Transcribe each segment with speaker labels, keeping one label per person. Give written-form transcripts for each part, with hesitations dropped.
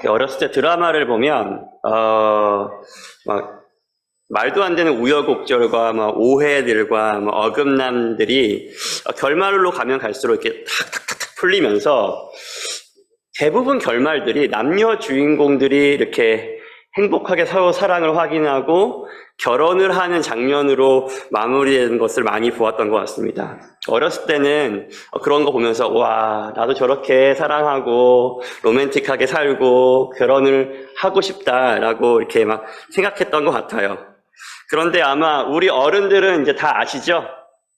Speaker 1: 어렸을 때 드라마를 보면 막 말도 안 되는 우여곡절과 막 오해들과 막 어긋남들이 결말로 가면 갈수록 이렇게 탁탁탁 풀리면서 대부분 결말들이 남녀 주인공들이 이렇게 행복하게 서로 사랑을 확인하고 결혼을 하는 장면으로 마무리되는 것을 많이 보았던 것 같습니다. 어렸을 때는 그런 거 보면서 와, 나도 저렇게 사랑하고 로맨틱하게 살고 결혼을 하고 싶다라고 이렇게 막 생각했던 것 같아요. 그런데 아마 우리 어른들은 이제 다 아시죠?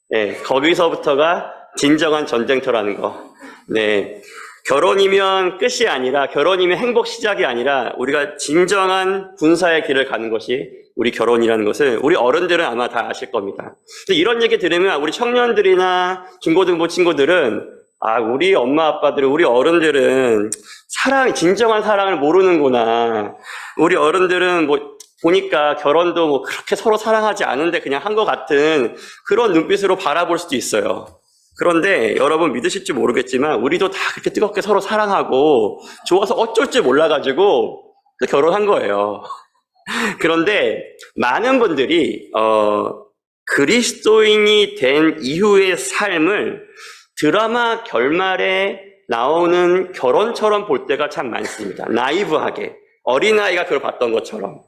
Speaker 1: 네, 거기서부터가 진정한 전쟁터라는 거. 네. 결혼이면 끝이 아니라, 결혼이면 행복 시작이 아니라 우리가 진정한 군사의 길을 가는 것이 우리 결혼이라는 것을 우리 어른들은 아마 다 아실 겁니다. 이런 얘기 들으면 우리 청년들이나 중고등부 친구들은 우리 엄마 아빠들은, 우리 어른들은 진정한 사랑을 모르는구나. 우리 어른들은 보니까 결혼도 그렇게 서로 사랑하지 않은데 그냥 한 것 같은 그런 눈빛으로 바라볼 수도 있어요. 그런데 여러분 믿으실지 모르겠지만 우리도 다 그렇게 뜨겁게 서로 사랑하고 좋아서 어쩔 줄 몰라가지고 결혼한 거예요. 그런데 많은 분들이 그리스도인이 된 이후의 삶을 드라마 결말에 나오는 결혼처럼 볼 때가 참 많습니다. 나이브하게 어린아이가 그걸 봤던 것처럼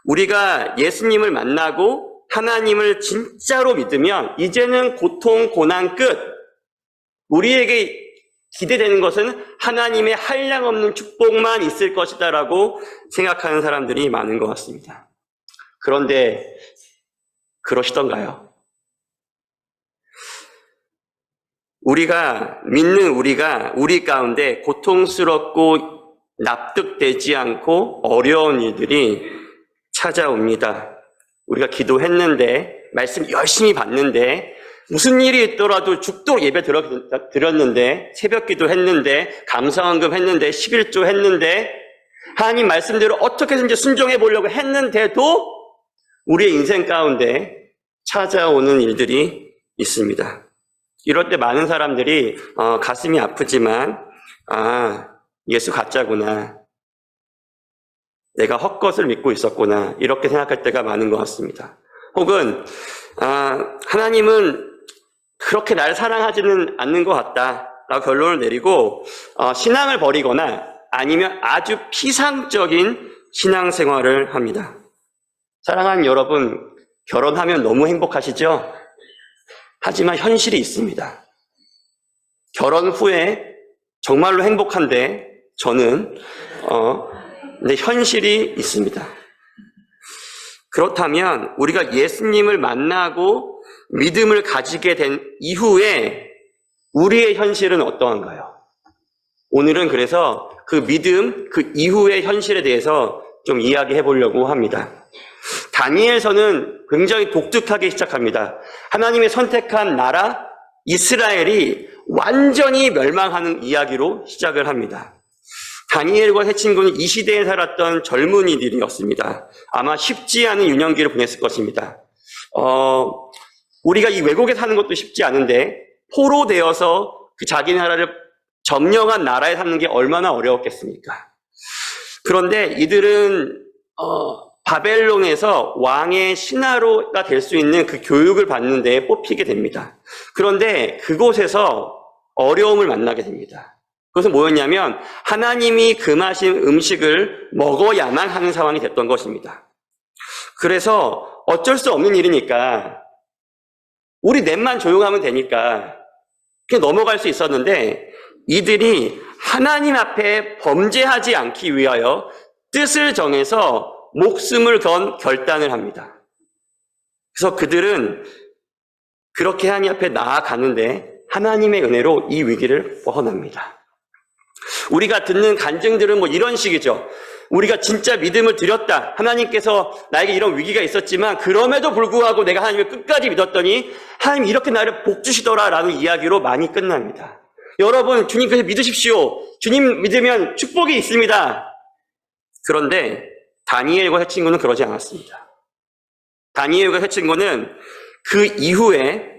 Speaker 1: 우리가 예수님을 만나고 하나님을 진짜로 믿으면 이제는 고통, 고난 끝. 우리에게 기대되는 것은 하나님의 한량없는 축복만 있을 것이다라고 생각하는 사람들이 많은 것 같습니다. 그런데 그러시던가요? 우리가 믿는 우리 가운데 고통스럽고 납득되지 않고 어려운 일들이 찾아옵니다. 우리가 기도했는데, 말씀 열심히 받는데, 무슨 일이 있더라도 죽도록 예배 드렸는데, 새벽 기도 했는데, 감사헌금 했는데, 11조 했는데, 하나님 말씀대로 어떻게든지 순종해 보려고 했는데도 우리의 인생 가운데 찾아오는 일들이 있습니다. 이럴 때 많은 사람들이 가슴이 아프지만 예수 가짜구나. 내가 헛것을 믿고 있었구나. 이렇게 생각할 때가 많은 것 같습니다. 혹은 하나님은 그렇게 날 사랑하지는 않는 것 같다 라고 결론을 내리고 신앙을 버리거나 아니면 아주 피상적인 신앙생활을 합니다. 사랑하는 여러분, 결혼하면 너무 행복하시죠? 하지만 현실이 있습니다. 결혼 후에 정말로 행복한데 저는 근데 현실이 있습니다. 그렇다면 우리가 예수님을 만나고 믿음을 가지게 된 이후에 우리의 현실은 어떠한가요? 오늘은 그래서 그 믿음, 그 이후의 현실에 대해서 좀 이야기해 보려고 합니다. 다니엘서는 굉장히 독특하게 시작합니다. 하나님의 선택한 나라 이스라엘이 완전히 멸망하는 이야기로 시작을 합니다. 다니엘과 세 친구는 이 시대에 살았던 젊은이들이었습니다. 아마 쉽지 않은 유년기를 보냈을 것입니다. 우리가 이 외국에 사는 것도 쉽지 않은데 포로되어서 그 자기 나라를 점령한 나라에 사는 게 얼마나 어려웠겠습니까? 그런데 이들은 바벨론에서 왕의 신하로가 될 수 있는 그 교육을 받는 데에 뽑히게 됩니다. 그런데 그곳에서 어려움을 만나게 됩니다. 그것은 뭐였냐면 하나님이 금하신 음식을 먹어야만 하는 상황이 됐던 것입니다. 그래서 어쩔 수 없는 일이니까 우리 넷만 조용하면 되니까 그냥 넘어갈 수 있었는데 이들이 하나님 앞에 범죄하지 않기 위하여 뜻을 정해서 목숨을 건 결단을 합니다. 그래서 그들은 그렇게 하나님 앞에 나아가는데 하나님의 은혜로 이 위기를 벗어납니다. 우리가 듣는 간증들은 이런 식이죠. 우리가 진짜 믿음을 드렸다. 하나님께서 나에게 이런 위기가 있었지만 그럼에도 불구하고 내가 하나님을 끝까지 믿었더니 하나님 이렇게 나를 복 주시더라라는 이야기로 많이 끝납니다. 여러분, 주님께서 믿으십시오. 주님 믿으면 축복이 있습니다. 그런데 다니엘과 세 친구는 그러지 않았습니다. 다니엘과 세 친구는 그 이후에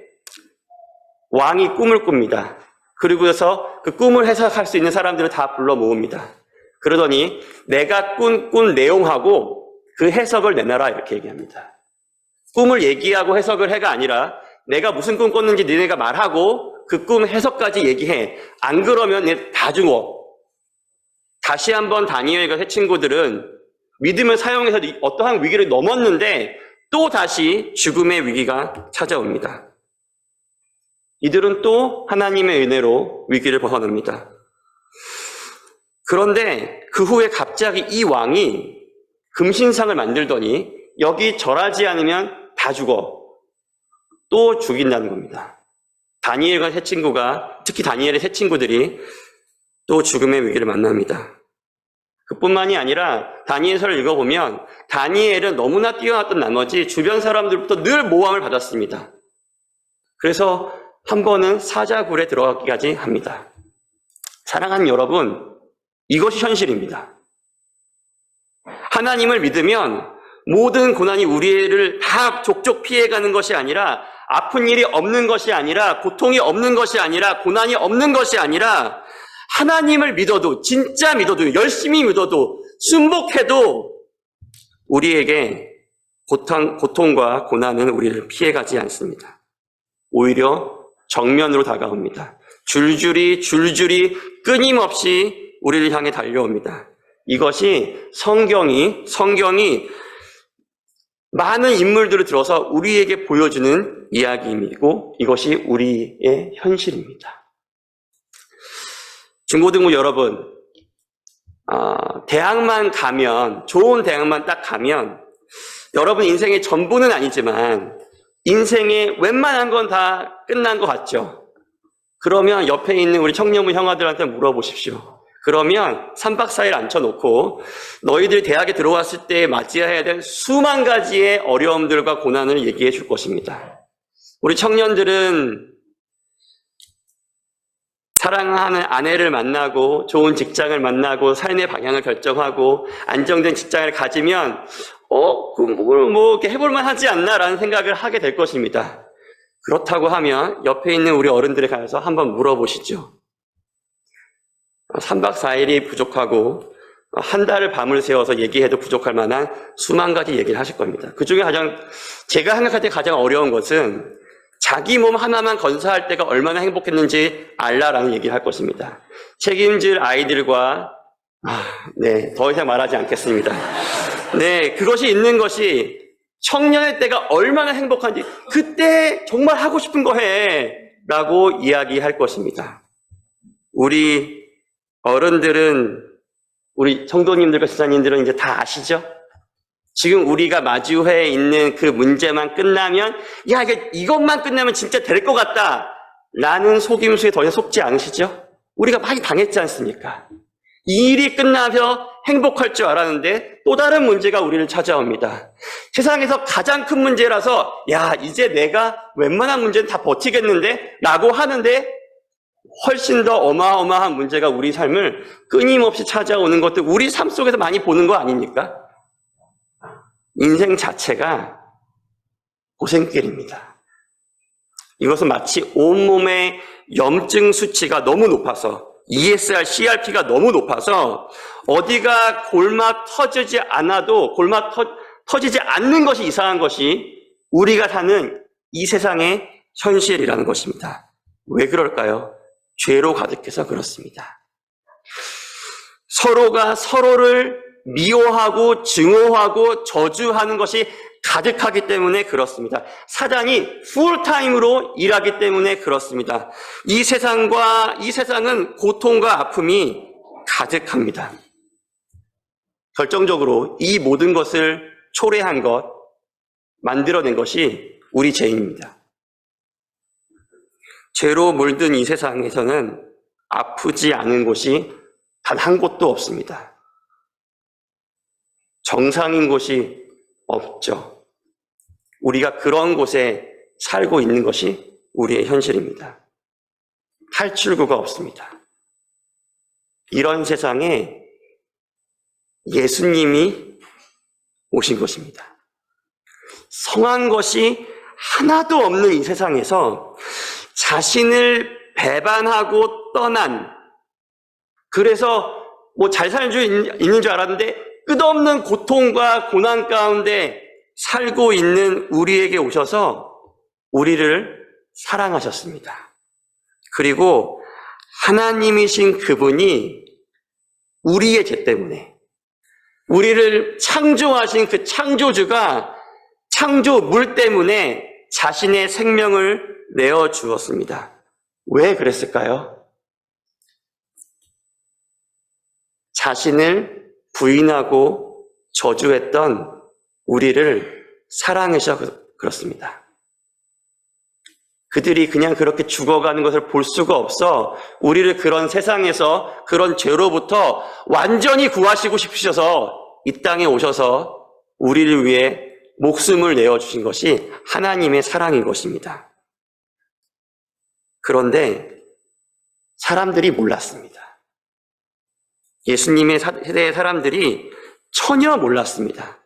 Speaker 1: 왕이 꿈을 꿉니다. 그리고서 그 꿈을 해석할 수 있는 사람들을 다 불러 모읍니다. 그러더니 내가 꾼 내용하고 그 해석을 내놔라 이렇게 얘기합니다. 꿈을 얘기하고 해석을 해가 아니라 내가 무슨 꿈 꿨는지 너네가 말하고 그 꿈 해석까지 얘기해. 안 그러면 얘 다 죽어. 다시 한번 다니엘과 새 친구들은 믿음을 사용해서 어떠한 위기를 넘었는데 또 다시 죽음의 위기가 찾아옵니다. 이들은 또 하나님의 은혜로 위기를 벗어납니다. 그런데 그 후에 갑자기 이 왕이 금신상을 만들더니 여기 절하지 않으면 다 죽어. 또 죽인다는 겁니다. 다니엘과 새 친구가, 특히 다니엘의 새 친구들이 또 죽음의 위기를 만납니다. 그뿐만이 아니라 다니엘서를 읽어보면 다니엘은 너무나 뛰어났던 나머지 주변 사람들부터 늘 모함을 받았습니다. 그래서 한 번은 사자굴에 들어가기까지 합니다. 사랑하는 여러분, 이것이 현실입니다. 하나님을 믿으면 모든 고난이 우리를 다 족족 피해가는 것이 아니라, 아픈 일이 없는 것이 아니라, 고통이 없는 것이 아니라, 고난이 없는 것이 아니라, 하나님을 믿어도, 진짜 믿어도, 열심히 믿어도, 순복해도 우리에게 고통과 고난은 우리를 피해가지 않습니다. 오히려 정면으로 다가옵니다. 줄줄이 끊임없이 우리를 향해 달려옵니다. 이것이 성경이 많은 인물들을 들어서 우리에게 보여주는 이야기이고 이것이 우리의 현실입니다. 중고등부 여러분, 대학만 가면, 좋은 대학만 딱 가면 여러분 인생의 전부는 아니지만 인생의 웬만한 건 다 끝난 것 같죠? 그러면 옆에 있는 우리 청년부 형아들한테 물어보십시오. 그러면 3박 4일 앉혀놓고 너희들이 대학에 들어왔을 때 맞이해야 될 수만 가지의 어려움들과 고난을 얘기해 줄 것입니다. 우리 청년들은 사랑하는 아내를 만나고 좋은 직장을 만나고 삶의 방향을 결정하고 안정된 직장을 가지면 이렇게 해볼만 하지 않나라는 생각을 하게 될 것입니다. 그렇다고 하면 옆에 있는 우리 어른들에 가서 한번 물어보시죠. 3박 4일이 부족하고 한 달을 밤을 새워서 얘기해도 부족할 만한 수만 가지 얘기를 하실 겁니다. 그 중에 제가 생각할 때 가장 어려운 것은 자기 몸 하나만 건사할 때가 얼마나 행복했는지 알라라는 얘기를 할 것입니다. 책임질 아이들과 더 이상 말하지 않겠습니다. 그것이 있는 것이 청년의 때가 얼마나 행복한지 그때 정말 하고 싶은 거 해 라고 이야기할 것입니다. 우리 어른들은, 우리 성도님들과 지사님들은 이제 다 아시죠? 지금 우리가 마주해 있는 그 문제만 끝나면 이것만 끝나면 진짜 될 것 같다 라는 속임수에 더 이상 속지 않으시죠? 우리가 많이 당했지 않습니까? 이 일이 끝나서 행복할 줄 알았는데 또 다른 문제가 우리를 찾아옵니다. 세상에서 가장 큰 문제라서 이제 내가 웬만한 문제는 다 버티겠는데 라고 하는데 훨씬 더 어마어마한 문제가 우리 삶을 끊임없이 찾아오는 것들 우리 삶 속에서 많이 보는 거 아닙니까? 인생 자체가 고생길입니다. 이것은 마치 온몸의 염증 수치가 너무 높아서 ESR, CRP가 너무 높아서 어디가 골막 터지지 않아도 터지지 않는 것이 이상한 것이 우리가 사는 이 세상의 현실이라는 것입니다. 왜 그럴까요? 죄로 가득해서 그렇습니다. 서로가 서로를 미워하고 증오하고 저주하는 것이 가득하기 때문에 그렇습니다. 사단이 풀타임으로 일하기 때문에 그렇습니다. 이 세상은 고통과 아픔이 가득합니다. 결정적으로 이 모든 것을 초래한 것, 만들어낸 것이 우리 죄인입니다. 죄로 물든 이 세상에서는 아프지 않은 곳이 단 한 곳도 없습니다. 정상인 곳이 없죠. 우리가 그런 곳에 살고 있는 것이 우리의 현실입니다. 탈출구가 없습니다. 이런 세상에 예수님이 오신 것입니다. 성한 것이 하나도 없는 이 세상에서 자신을 배반하고 떠난, 그래서 뭐 잘 사는 줄 있는 줄 알았는데 끝없는 고통과 고난 가운데 살고 있는 우리에게 오셔서 우리를 사랑하셨습니다. 그리고 하나님이신 그분이 우리의 죄 때문에 우리를 창조하신 그 창조주가 창조물 때문에 자신의 생명을 내어 주었습니다. 왜 그랬을까요? 자신을 부인하고 저주했던 우리를 사랑하셔 그렇습니다. 그들이 그냥 그렇게 죽어가는 것을 볼 수가 없어 우리를 그런 세상에서 그런 죄로부터 완전히 구하시고 싶으셔서 이 땅에 오셔서 우리를 위해 목숨을 내어주신 것이 하나님의 사랑인 것입니다. 그런데 사람들이 몰랐습니다. 예수님의 세대의 사람들이 전혀 몰랐습니다.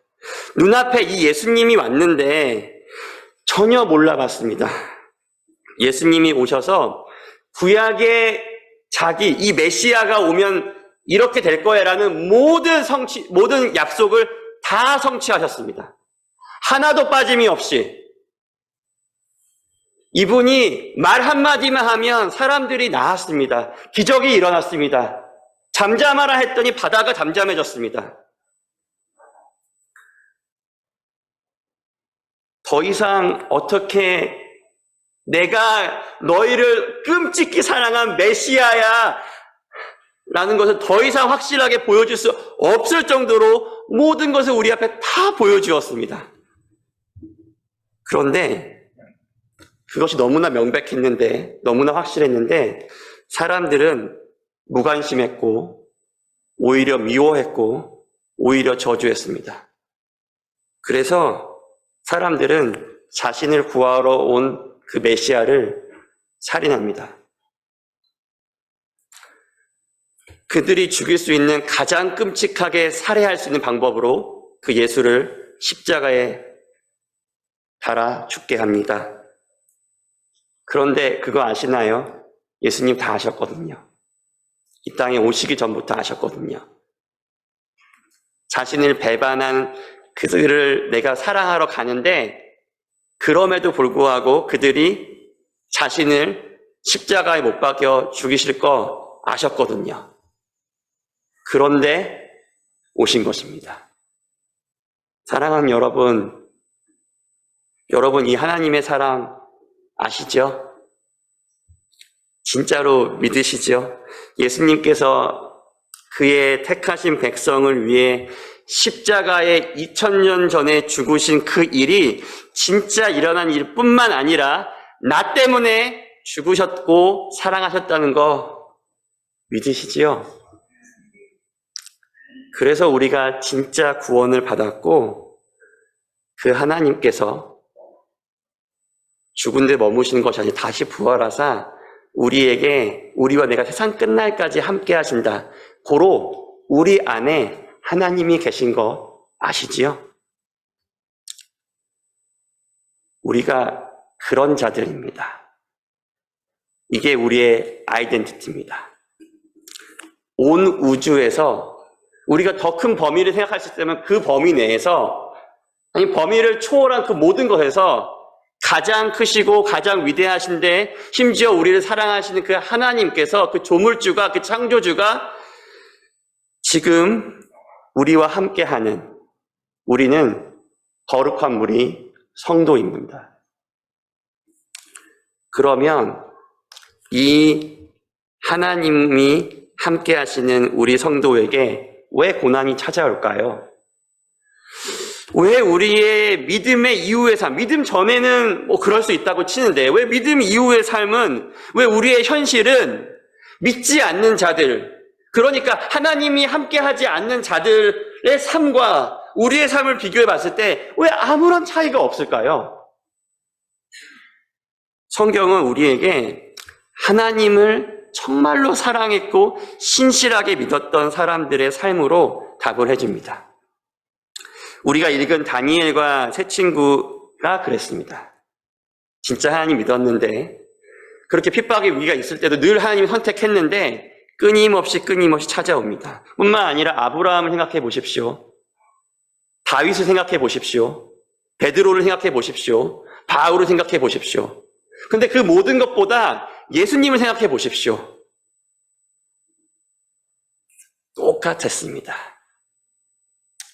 Speaker 1: 눈앞에 이 예수님이 왔는데 전혀 몰라봤습니다. 예수님이 오셔서 구약의 이 메시아가 오면 이렇게 될 거야라는 모든 약속을 다 성취하셨습니다. 하나도 빠짐이 없이. 이분이 말 한마디만 하면 사람들이 나았습니다. 기적이 일어났습니다. 잠잠하라 했더니 바다가 잠잠해졌습니다. 더 이상 어떻게 내가 너희를 끔찍히 사랑한 메시아야 라는 것을 더 이상 확실하게 보여줄 수 없을 정도로 모든 것을 우리 앞에 다 보여주었습니다. 그런데 그것이 너무나 명백했는데, 너무나 확실했는데 사람들은 무관심했고 오히려 미워했고 오히려 저주했습니다. 그래서 사람들은 자신을 구하러 온 그 메시아를 살인합니다. 그들이 죽일 수 있는 가장 끔찍하게 살해할 수 있는 방법으로 그 예수를 십자가에 달아 죽게 합니다. 그런데 그거 아시나요? 예수님 다 아셨거든요. 이 땅에 오시기 전부터 아셨거든요. 자신을 배반한 그들을 내가 사랑하러 가는데 그럼에도 불구하고 그들이 자신을 십자가에 못 박여 죽이실 거 아셨거든요. 그런데 오신 것입니다. 사랑하는 여러분 이 하나님의 사랑 아시죠? 진짜로 믿으시죠? 예수님께서 그의 택하신 백성을 위해 십자가에 2000년 전에 죽으신 그 일이 진짜 일어난 일뿐만 아니라 나 때문에 죽으셨고 사랑하셨다는 거 믿으시지요? 그래서 우리가 진짜 구원을 받았고 그 하나님께서 죽은 데 머무시는 것이 아니라 다시 부활하사 우리와 내가 세상 끝날까지 함께 하신다. 고로 우리 안에 하나님이 계신 거 아시지요? 우리가 그런 자들입니다. 이게 우리의 아이덴티티입니다. 온 우주에서 우리가 더 큰 범위를 생각할 수 있다면 그 범위 내에서 아니 범위를 초월한 그 모든 것에서 가장 크시고 가장 위대하신데 심지어 우리를 사랑하시는 그 하나님께서 그 조물주가 그 창조주가 지금 우리와 함께하는 우리는 거룩한 무리 성도입니다. 그러면 이 하나님이 함께하시는 우리 성도에게 왜 고난이 찾아올까요? 왜 우리의 믿음의 이후의 삶, 믿음 전에는 뭐 그럴 수 있다고 치는데 왜 믿음 이후의 삶은, 왜 우리의 현실은 믿지 않는 자들, 그러니까 하나님이 함께하지 않는 자들의 삶과 우리의 삶을 비교해 봤을 때 왜 아무런 차이가 없을까요? 성경은 우리에게 하나님을 정말로 사랑했고 신실하게 믿었던 사람들의 삶으로 답을 해줍니다. 우리가 읽은 다니엘과 세 친구가 그랬습니다. 진짜 하나님 믿었는데 그렇게 핍박의 위기가 있을 때도 늘 하나님을 선택했는데 끊임없이 찾아옵니다. 뿐만 아니라 아브라함을 생각해 보십시오. 다윗을 생각해 보십시오. 베드로를 생각해 보십시오. 바울을 생각해 보십시오. 근데 그 모든 것보다 예수님을 생각해 보십시오. 똑같았습니다.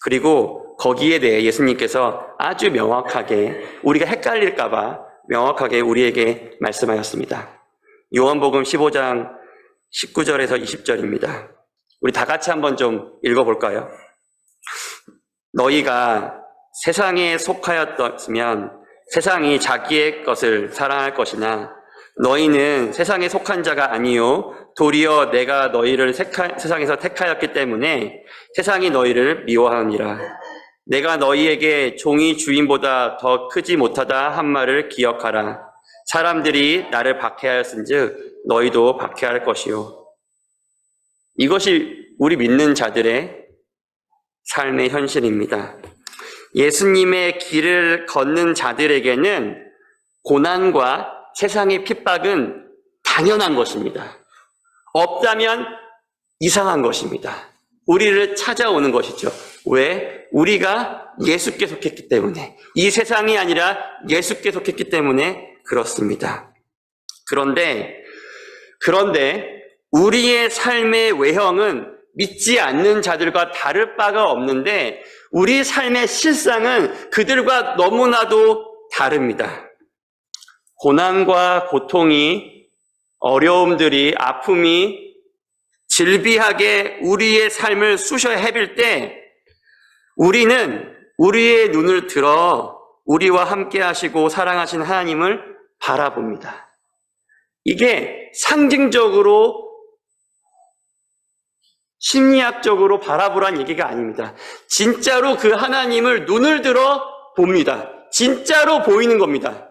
Speaker 1: 그리고 거기에 대해 예수님께서 아주 명확하게, 우리가 헷갈릴까봐 명확하게 우리에게 말씀하였습니다. 요한복음 15장 19절에서 20절입니다. 우리 다 같이 한번 좀 읽어볼까요? 너희가 세상에 속하였으면 세상이 자기의 것을 사랑할 것이나 너희는 세상에 속한 자가 아니요 도리어 내가 너희를 세상에서 택하였기 때문에 세상이 너희를 미워하느니라. 내가 너희에게 종이 주인보다 더 크지 못하다 한 말을 기억하라. 사람들이 나를 박해하였은즉 너희도 박해할 것이요. 이것이 우리 믿는 자들의 삶의 현실입니다. 예수님의 길을 걷는 자들에게는 고난과 세상의 핍박은 당연한 것입니다. 없다면 이상한 것입니다. 우리를 찾아오는 것이죠. 왜? 우리가 예수께 속했기 때문에, 이 세상이 아니라 예수께 속했기 때문에 그렇습니다. 그런데 우리의 삶의 외형은 믿지 않는 자들과 다를 바가 없는데 우리 삶의 실상은 그들과 너무나도 다릅니다. 고난과 고통이, 어려움들이, 아픔이 질비하게 우리의 삶을 쑤셔 헤빌 때 우리는 우리의 눈을 들어 우리와 함께 하시고 사랑하신 하나님을 바라봅니다. 이게 상징적으로 심리학적으로 바라보란 얘기가 아닙니다. 진짜로 그 하나님을 눈을 들어 봅니다. 진짜로 보이는 겁니다.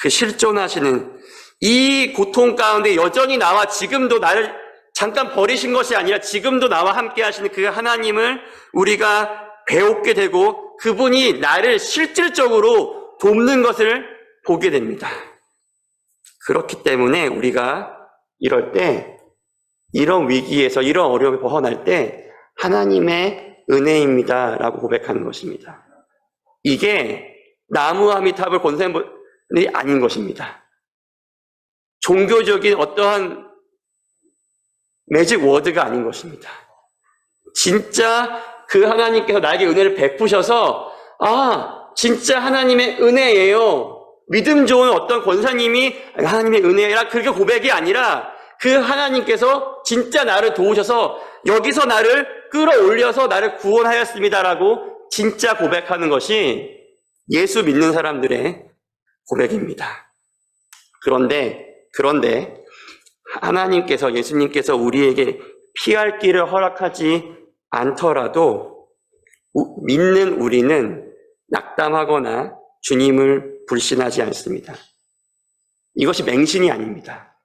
Speaker 1: 그 실존하시는 이 고통 가운데 여전히 나와 지금도 나를 잠깐 버리신 것이 아니라 지금도 나와 함께 하시는 그 하나님을 우리가 배우게 되고 그분이 나를 실질적으로 돕는 것을 보게 됩니다. 그렇기 때문에 우리가 이럴 때, 이런 위기에서, 이런 어려움을 벗어날 때 하나님의 은혜입니다 라고 고백하는 것입니다. 이게 나무아미탑을 권세는 아닌 것입니다. 종교적인 어떠한 매직 워드가 아닌 것입니다. 진짜 그 하나님께서 나에게 은혜를 베푸셔서 진짜 하나님의 은혜예요. 믿음 좋은 어떤 권사님이 하나님의 은혜라 그렇게 고백이 아니라 그 하나님께서 진짜 나를 도우셔서 여기서 나를 끌어올려서 나를 구원하였습니다라고 진짜 고백하는 것이 예수 믿는 사람들의 고백입니다. 그런데 하나님께서, 예수님께서 우리에게 피할 길을 허락하지 않더라도 믿는 우리는 낙담하거나 주님을 불신하지 않습니다. 이것이 맹신이 아닙니다.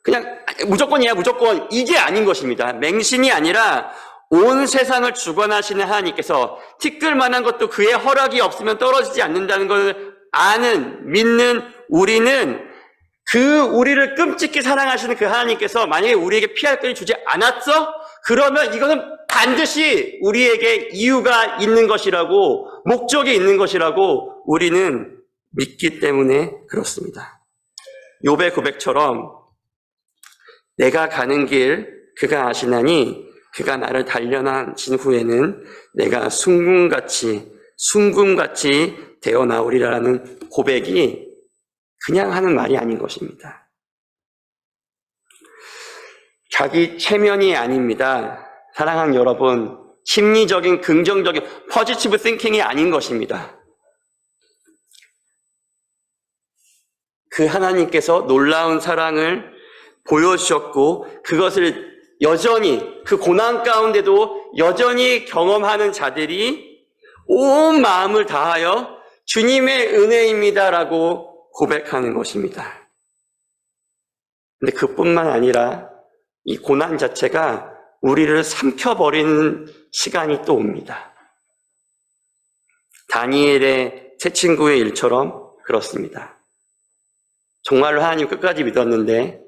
Speaker 1: 그냥 무조건이야, 무조건. 이게 아닌 것입니다. 맹신이 아니라 온 세상을 주관하시는 하나님께서 티끌만한 것도 그의 허락이 없으면 떨어지지 않는다는 것을 아는, 믿는 우리는 우리를 끔찍히 사랑하시는 그 하나님께서 만약에 우리에게 피할 길을 주지 않았어? 그러면 이거는 반드시 우리에게 이유가 있는 것이라고, 목적이 있는 것이라고 우리는 믿기 때문에 그렇습니다. 욥의 고백처럼 내가 가는 길 그가 아시나니 그가 나를 단련하신 후에는 내가 순금같이 되어 나오리라는 고백이 그냥 하는 말이 아닌 것입니다. 자기 체면이 아닙니다. 사랑하는 여러분, 심리적인 긍정적인 포지티브 띵킹이 아닌 것입니다. 그 하나님께서 놀라운 사랑을 보여주셨고 그것을 여전히 그 고난 가운데도 여전히 경험하는 자들이 온 마음을 다하여 주님의 은혜입니다라고 고백하는 것입니다. 근데 그뿐만 아니라 이 고난 자체가 우리를 삼켜버리는 시간이 또 옵니다. 다니엘의 세 친구의 일처럼 그렇습니다. 정말로 하나님 끝까지 믿었는데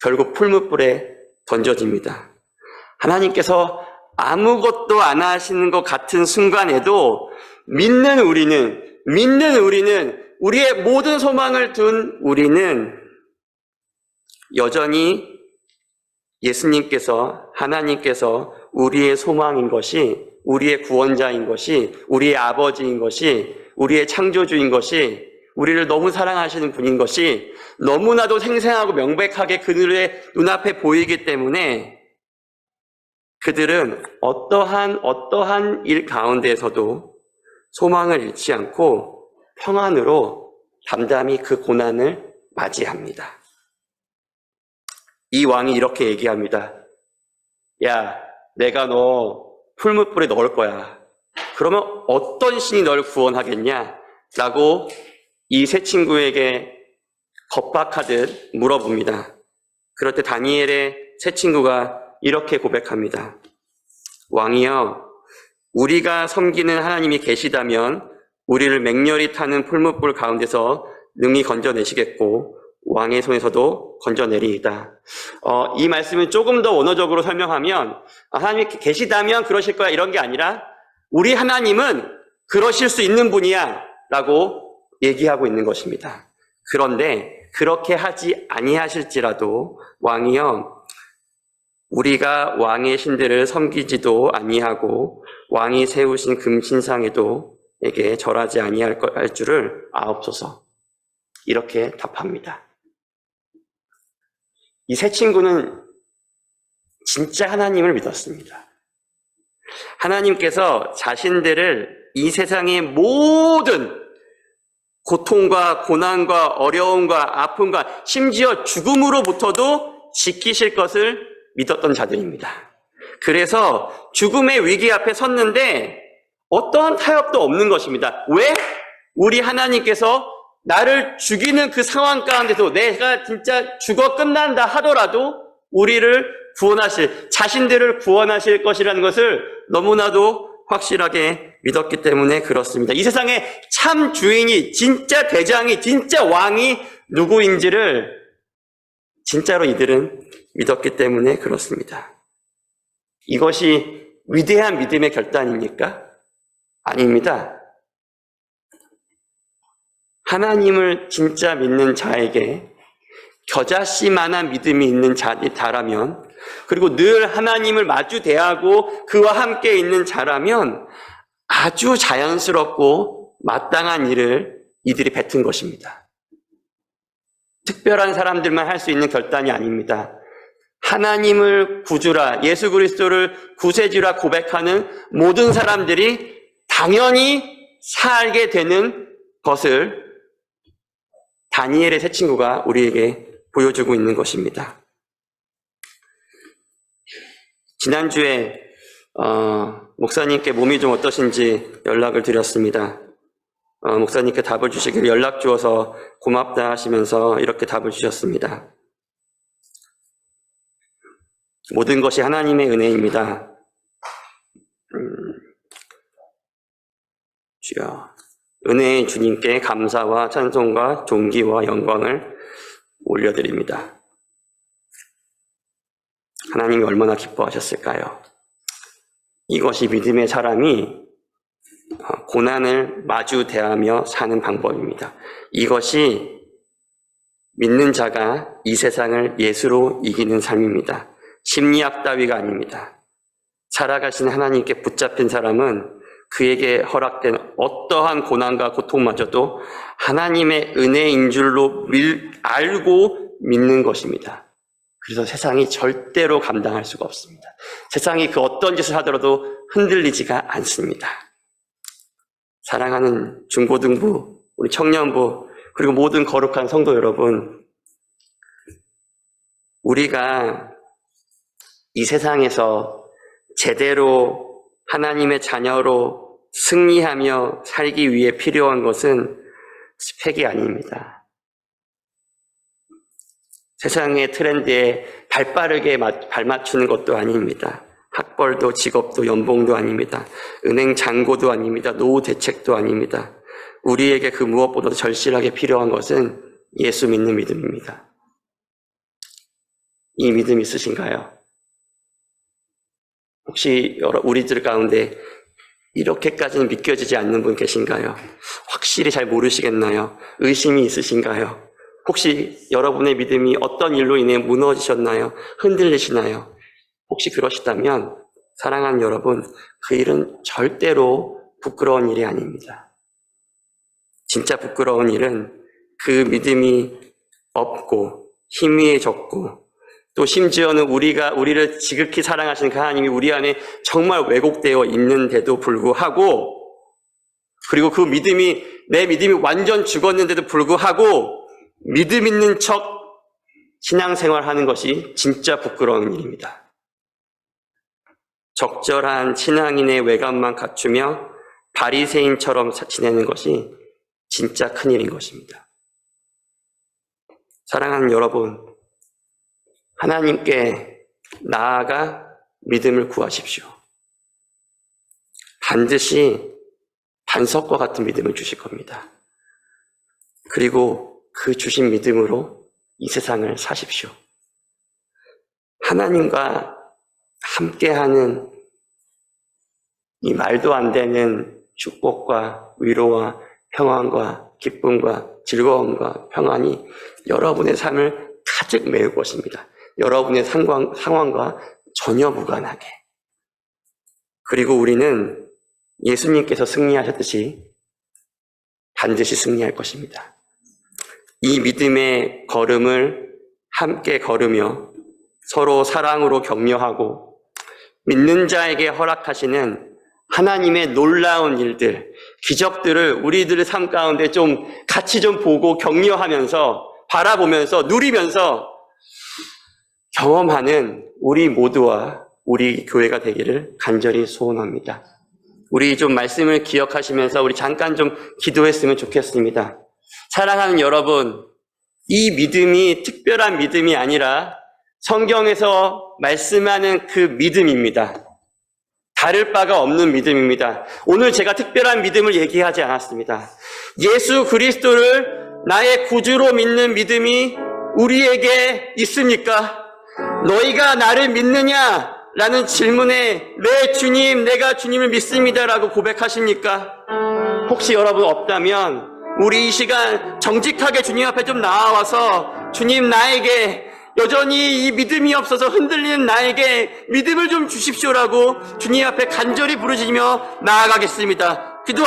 Speaker 1: 결국 풀무불에 던져집니다. 하나님께서 아무것도 안 하시는 것 같은 순간에도 믿는 우리는 우리의 모든 소망을 둔 우리는 여전히 예수님께서, 하나님께서 우리의 소망인 것이, 우리의 구원자인 것이, 우리의 아버지인 것이, 우리의 창조주인 것이, 우리를 너무 사랑하시는 분인 것이 너무나도 생생하고 명백하게 그들의 눈앞에 보이기 때문에 그들은 어떠한 일 가운데에서도 소망을 잃지 않고 평안으로 담담히 그 고난을 맞이합니다. 이 왕이 이렇게 얘기합니다. 야, 내가 너 풀무불에 넣을 거야. 그러면 어떤 신이 널 구원하겠냐? 라고 이 세 친구에게 겁박하듯 물어봅니다. 그럴 때 다니엘의 세 친구가 이렇게 고백합니다. 왕이여, 우리가 섬기는 하나님이 계시다면 우리를 맹렬히 타는 풀무불 가운데서 능히 건져내시겠고 왕의 손에서도 건져내리이다. 이 말씀을 조금 더 원어적으로 설명하면 하나님이 계시다면 그러실 거야 이런 게 아니라 우리 하나님은 그러실 수 있는 분이야 라고 얘기하고 있는 것입니다. 그런데 그렇게 하지 아니하실지라도 왕이여, 우리가 왕의 신들을 섬기지도 아니하고 왕이 세우신 금신상에도 에게 절하지 아니할 줄을 아옵소서. 이렇게 답합니다. 이 세 친구는 진짜 하나님을 믿었습니다. 하나님께서 자신들을 이 세상의 모든 고통과 고난과 어려움과 아픔과 심지어 죽음으로부터도 지키실 것을 믿었던 자들입니다. 그래서 죽음의 위기 앞에 섰는데 어떠한 타협도 없는 것입니다. 왜? 우리 하나님께서 나를 죽이는 그 상황 가운데서 내가 진짜 죽어 끝난다 하더라도 우리를 구원하실, 자신들을 구원하실 것이라는 것을 너무나도 확실하게 믿었기 때문에 그렇습니다. 이 세상에 참 주인이, 진짜 대장이, 진짜 왕이 누구인지를 진짜로 이들은 믿었기 때문에 그렇습니다. 이것이 위대한 믿음의 결단입니까? 아닙니다. 하나님을 진짜 믿는 자에게 겨자씨만한 믿음이 있는 자라면, 그리고 늘 하나님을 마주 대하고 그와 함께 있는 자라면 아주 자연스럽고 마땅한 일을 이들이 뱉은 것입니다. 특별한 사람들만 할 수 있는 결단이 아닙니다. 하나님을 구주라, 예수 그리스도를 구세주라 고백하는 모든 사람들이 당연히 살게 되는 것을 다니엘의 세 친구가 우리에게 보여주고 있는 것입니다. 지난주에 목사님께 몸이 좀 어떠신지 연락을 드렸습니다. 목사님께 답을 주시길 연락 주어서 고맙다 하시면서 이렇게 답을 주셨습니다. 모든 것이 하나님의 은혜입니다. 주여, 은혜의 주님께 감사와 찬송과 존귀와 영광을 올려드립니다. 하나님이 얼마나 기뻐하셨을까요? 이것이 믿음의 사람이 고난을 마주 대하며 사는 방법입니다. 이것이 믿는 자가 이 세상을 예수로 이기는 삶입니다. 심리학 따위가 아닙니다. 살아가신 하나님께 붙잡힌 사람은 그에게 허락된 어떠한 고난과 고통마저도 하나님의 은혜인 줄로 알고 믿는 것입니다. 그래서 세상이 절대로 감당할 수가 없습니다. 세상이 그 어떤 짓을 하더라도 흔들리지가 않습니다. 사랑하는 중고등부, 우리 청년부, 그리고 모든 거룩한 성도 여러분, 우리가 이 세상에서 제대로 하나님의 자녀로 승리하며 살기 위해 필요한 것은 스펙이 아닙니다. 세상의 트렌드에 발빠르게 발맞추는 것도 아닙니다. 학벌도 직업도 연봉도 아닙니다. 은행 잔고도 아닙니다. 노후 대책도 아닙니다. 우리에게 그 무엇보다도 절실하게 필요한 것은 예수 믿는 믿음입니다. 이 믿음 있으신가요? 혹시 우리들 가운데 이렇게까지는 믿겨지지 않는 분 계신가요? 확실히 잘 모르시겠나요? 의심이 있으신가요? 혹시 여러분의 믿음이 어떤 일로 인해 무너지셨나요? 흔들리시나요? 혹시 그러시다면 사랑하는 여러분, 그 일은 절대로 부끄러운 일이 아닙니다. 진짜 부끄러운 일은 그 믿음이 없고 희미해졌고 또 심지어는 우리를 지극히 사랑하시는 그 하나님이 우리 안에 정말 왜곡되어 있는데도 불구하고, 그리고 그 믿음이, 내 믿음이 완전 죽었는데도 불구하고 믿음 있는 척 신앙생활 하는 것이 진짜 부끄러운 일입니다. 적절한 신앙인의 외관만 갖추며 바리새인처럼 지내는 것이 진짜 큰일인 것입니다. 사랑하는 여러분, 하나님께 나아가 믿음을 구하십시오. 반드시 반석과 같은 믿음을 주실 겁니다. 그리고 그 주신 믿음으로 이 세상을 사십시오. 하나님과 함께하는 이 말도 안 되는 축복과 위로와 평안과 기쁨과 즐거움과 평안이 여러분의 삶을 가득 메울 것입니다. 여러분의 상황과 전혀 무관하게. 그리고 우리는 예수님께서 승리하셨듯이 반드시 승리할 것입니다. 이 믿음의 걸음을 함께 걸으며 서로 사랑으로 격려하고 믿는 자에게 허락하시는 하나님의 놀라운 일들, 기적들을 우리들의 삶 가운데 좀 같이 좀 보고 격려하면서 바라보면서 누리면서 경험하는 우리 모두와 우리 교회가 되기를 간절히 소원합니다. 우리 좀 말씀을 기억하시면서 우리 잠깐 좀 기도했으면 좋겠습니다. 사랑하는 여러분, 이 믿음이 특별한 믿음이 아니라 성경에서 말씀하는 그 믿음입니다. 다를 바가 없는 믿음입니다. 오늘 제가 특별한 믿음을 얘기하지 않았습니다. 예수 그리스도를 나의 구주로 믿는 믿음이 우리에게 있습니까? 너희가 나를 믿느냐? 라는 질문에 네 주님, 내가 주님을 믿습니다라고 고백하십니까? 혹시 여러분 없다면 우리 이 시간 정직하게 주님 앞에 좀 나와서 주님, 나에게 여전히 이 믿음이 없어서 흔들리는 나에게 믿음을 좀 주십시오라고 주님 앞에 간절히 부르짖으며 나아가겠습니다.